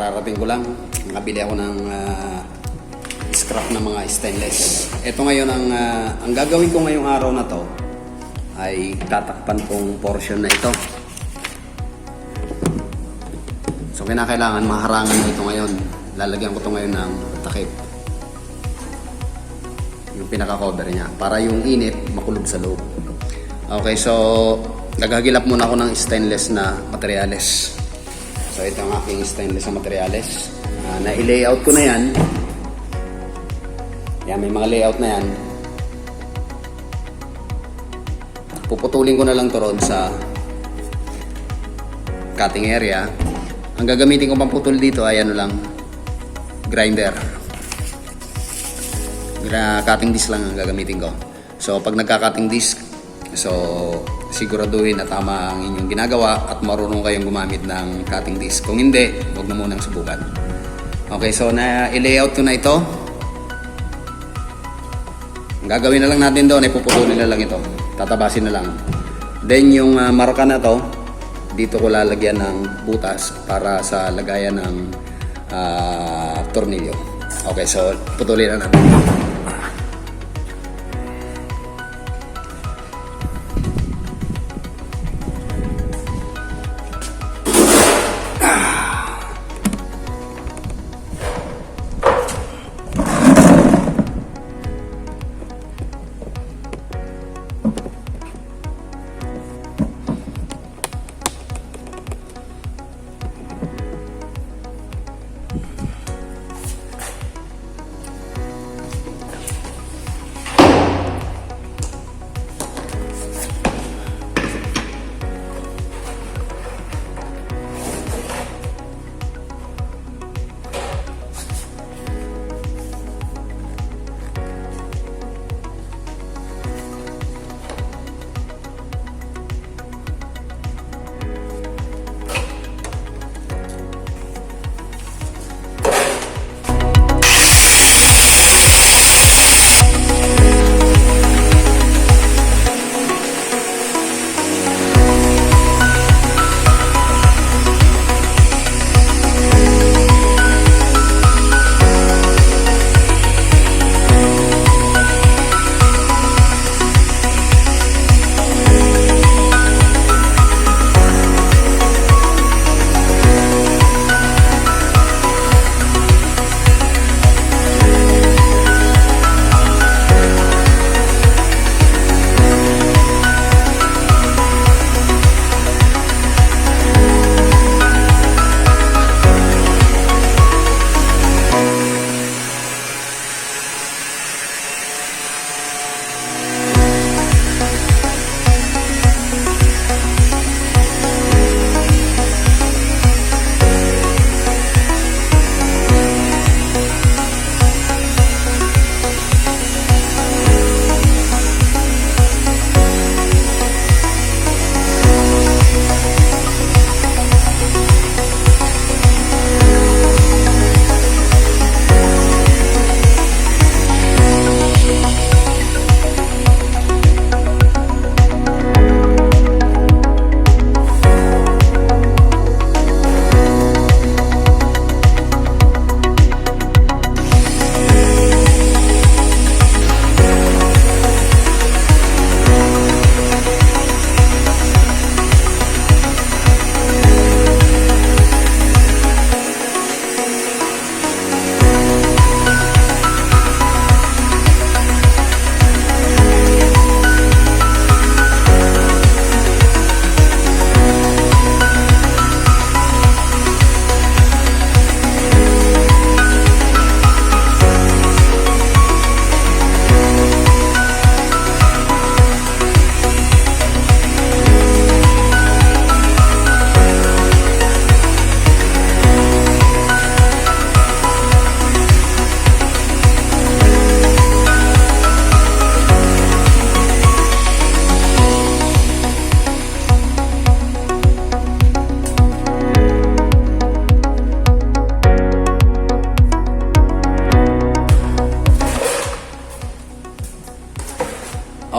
kararating ko lang. Nakabili ako ng scrap ng mga stainless. Ito ngayon ang gagawin ko ngayong araw na to ay tatakpan tong portion na ito. So kinakailangan maharangan mo ito ngayon. Lalagyan ko ito ngayon ng takip. Yung pinaka-cover niya para yung init makulog sa loob. Okay, so gagagilap muna ako ng stainless na materyales. So ito ang aking stainless na materyales. Na-layout ko na yan. Yan, may mga layout na yan. Puputulin ko na lang to ron sa cutting area. Ang gagamitin ko pang putol dito ay ano lang, grinder. Cutting disc lang ang gagamitin ko. So pag nagka-cutting disc, so siguraduhin na tama ang inyong ginagawa at marunong kayong gumamit ng cutting disc. Kung hindi, huwag na munang subukan. Okay, so na-layout ko na ito. Ang gagawin na lang natin doon ay puputulin na lang ito. Tatabasin na lang. Then yung marka na to, dito ko lalagyan ng butas para sa lagayan ng tornilyo. Okay, so putulin na natin.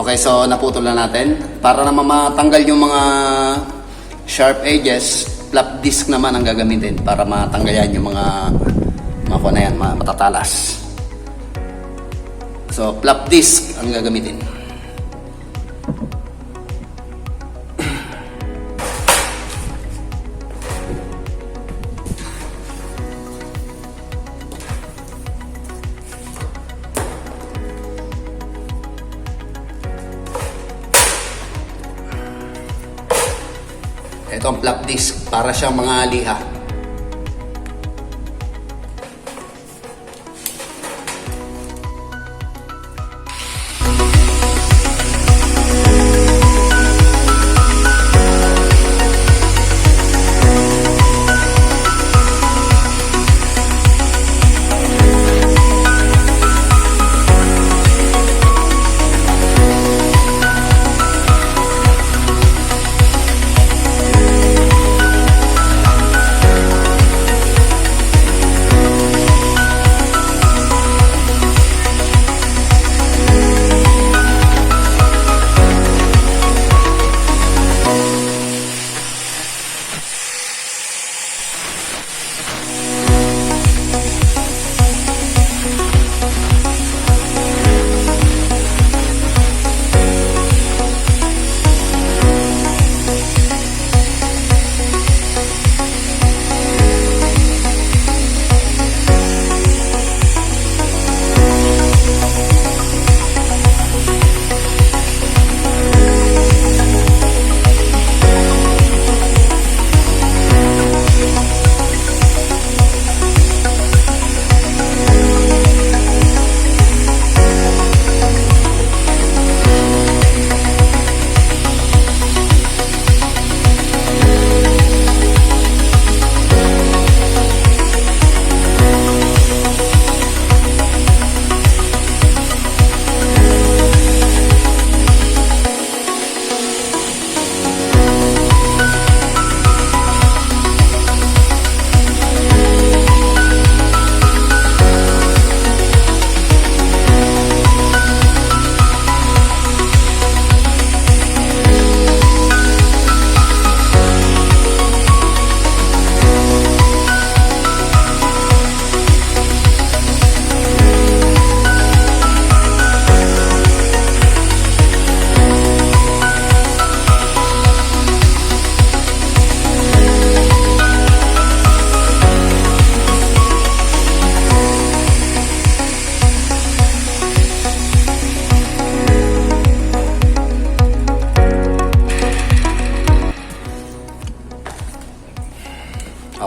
Okay, so naputol na natin. Para naman matanggal yung mga sharp edges, flap disc naman ang gagamitin para matanggayan yung mga kuha na yan, matatalas. So, flap disc ang gagamitin. Ito ang flap disc para siyang mga liha.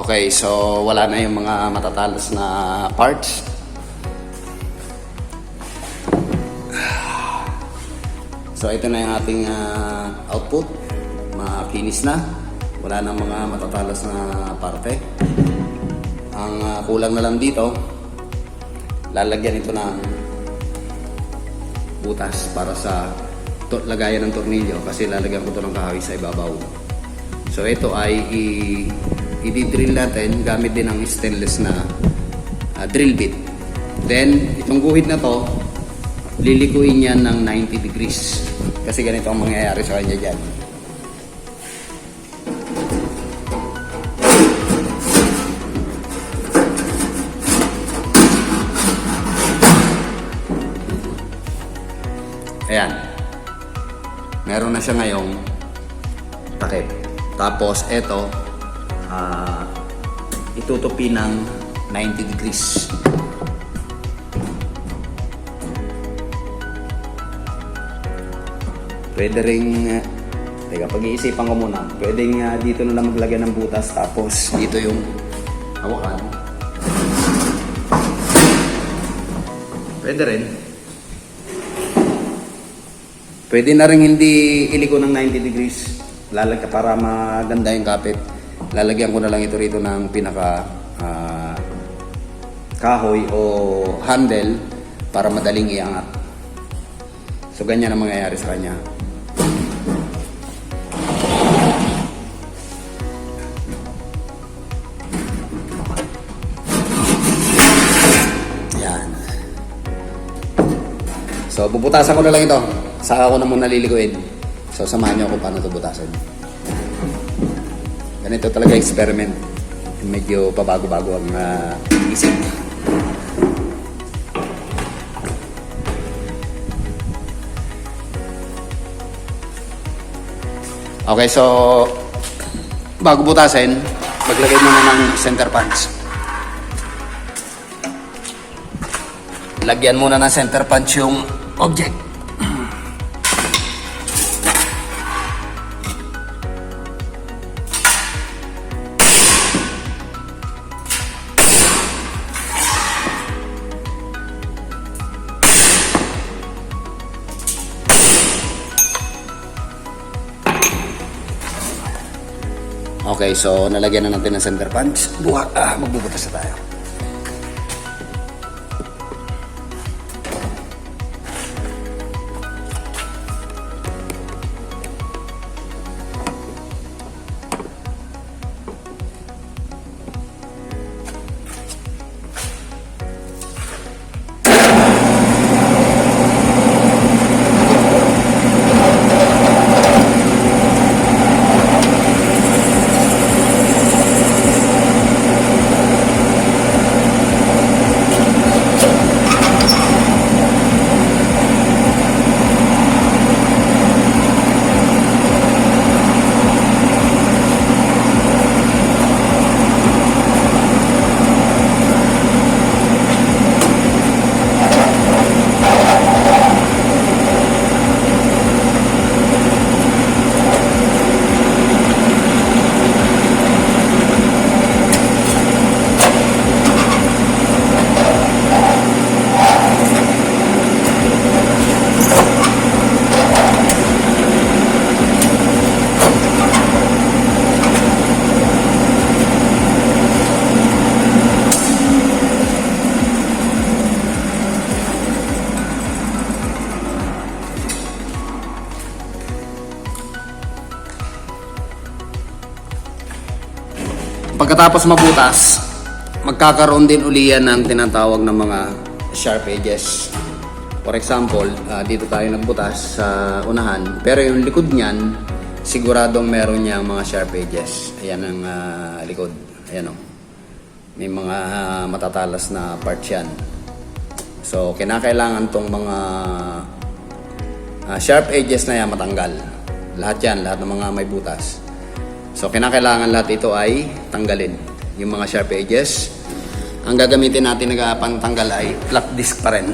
Okay, so wala na yung mga matatalas na parts. So ito na yung ating output. Makinis na. Wala na mga matatalas na parte. Ang kulang na lang dito, lalagyan ito ng butas para sa lagayan ng tornilyo kasi lalagyan ko ito ng kahoy sa ibabaw. So ito ay i-drill natin gamit din ang stainless na drill bit. Then itong guhit na to, lilikuin yan ng 90 degrees kasi ganito ang mangyayari sa kanya dyan. Ayan, meron na siya ngayong takip. Tapos ito itutupi ng 90 degrees. Pwede ring teka, pag-iisipan ko muna. Pwedeng dito na lang maglagay ng butas tapos dito yung hawakan. Pwede rin. Pwede na rin hindi iliko ng 90 degrees. Lalagyan para maganda yung kapit. Lalagyan ko na lang ito rito ng pinaka kahoy o handle para madaling iangat. So ganyan ang mangyayari sa kanya. Yan. So bubutasan ko na lang ito. Saka ko na muna lilikuin. So samahan niyo ako paano ito butasan. Ganito talaga experiment. Medyo pabago-bago ang isip. Okay, so bago butasin, maglagay muna ng center punch. Lagyan muna ng center punch yung object. Okay, so nalagyan na natin ng center punch. Magbubutas na tayo. Pagkatapos mabutas, magkakaroon din uli yan ng tinatawag na mga sharp edges. For example, dito tayo nagbutas sa unahan, pero yung likod niyan, siguradong meron niyang mga sharp edges. Ayan ang likod. Ayan o. May mga matatalas na parts yan. So, kinakailangan tong mga sharp edges na yan matanggal. Lahat yan, lahat ng mga may butas. So, kinakailangan lahat ito ay tanggalin. Yung mga sharp edges. Ang gagamitin natin na pantanggal ay flat disc pa rin.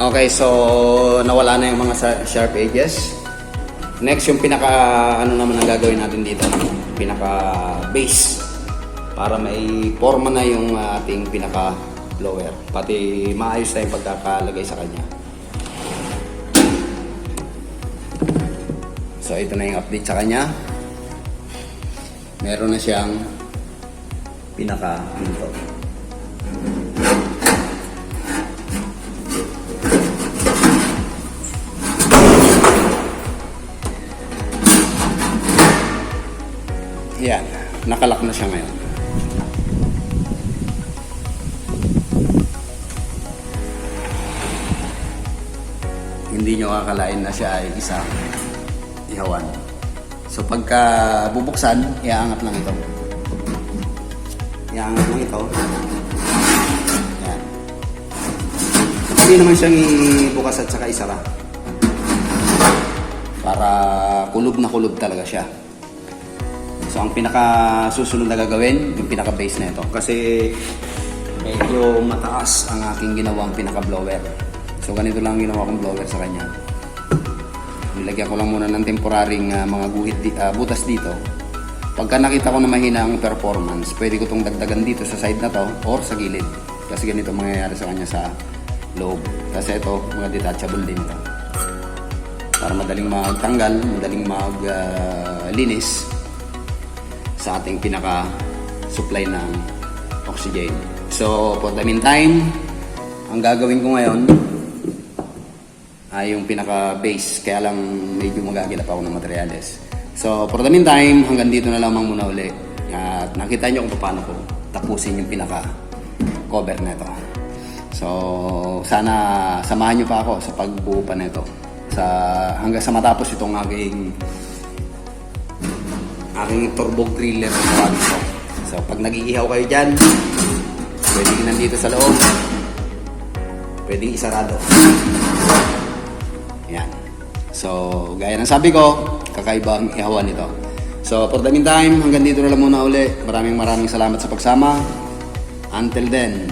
Okay, so nawala na yung mga sharp edges. Next, yung pinaka ano naman ang gagawin natin dito, pinaka base para may forma na yung ating pinaka blower. Pati maayos na yung pagkakalagay sa kanya. So ito na yung update sa kanya. Meron na siyang pinaka pinto. Yan, nakalak na siya ngayon. Hindi nyo akalain na siya ay isang ihawan. So pagka bubuksan, iaangat lang ito. Iaangat lang ito. Yan. Hindi naman siyang ibukas at saka isara. para kulob na kulob talaga siya. So ang pinaka susunod na gagawin, yung pinaka base na ito, kasi medyo mataas ang aking ginawang pinaka blower. So ganito lang ang ginawa kong blower sa kanya. Nilagyan ko lang muna ng temporaring mga butas dito. Pagka nakita ko na mahina ang performance, pwede ko itong dagdagan dito sa side na to or sa gilid. Kasi ganito mangyayari sa kanya sa loob. Kasi ito, mga detachable din ito. Para madaling magtanggal, madaling maglinis sa ating pinaka-supply ng oxygen. So, for the meantime, ang gagawin ko ngayon ay yung pinaka-base. Kaya lang medyo magagilap ako ng materyales. So, for the meantime, hanggang dito na lamang muna uli. At nakita nyo kung paano ko tapusin yung pinaka-cover na ito. So, sana samahan nyo pa ako sa pagbuo pa na ito. Hanggang sa matapos itong aking turbog thriller na tawag ito. So, pag nag-iihaw kayo dyan, pwedeng nandito sa loob, pwedeng isarado. Yan. So, gaya ng sabi ko, kakaiba ang ihawan nito. So, for the meantime, hanggang dito na lang muna uli. Maraming salamat sa pagsama. Until then,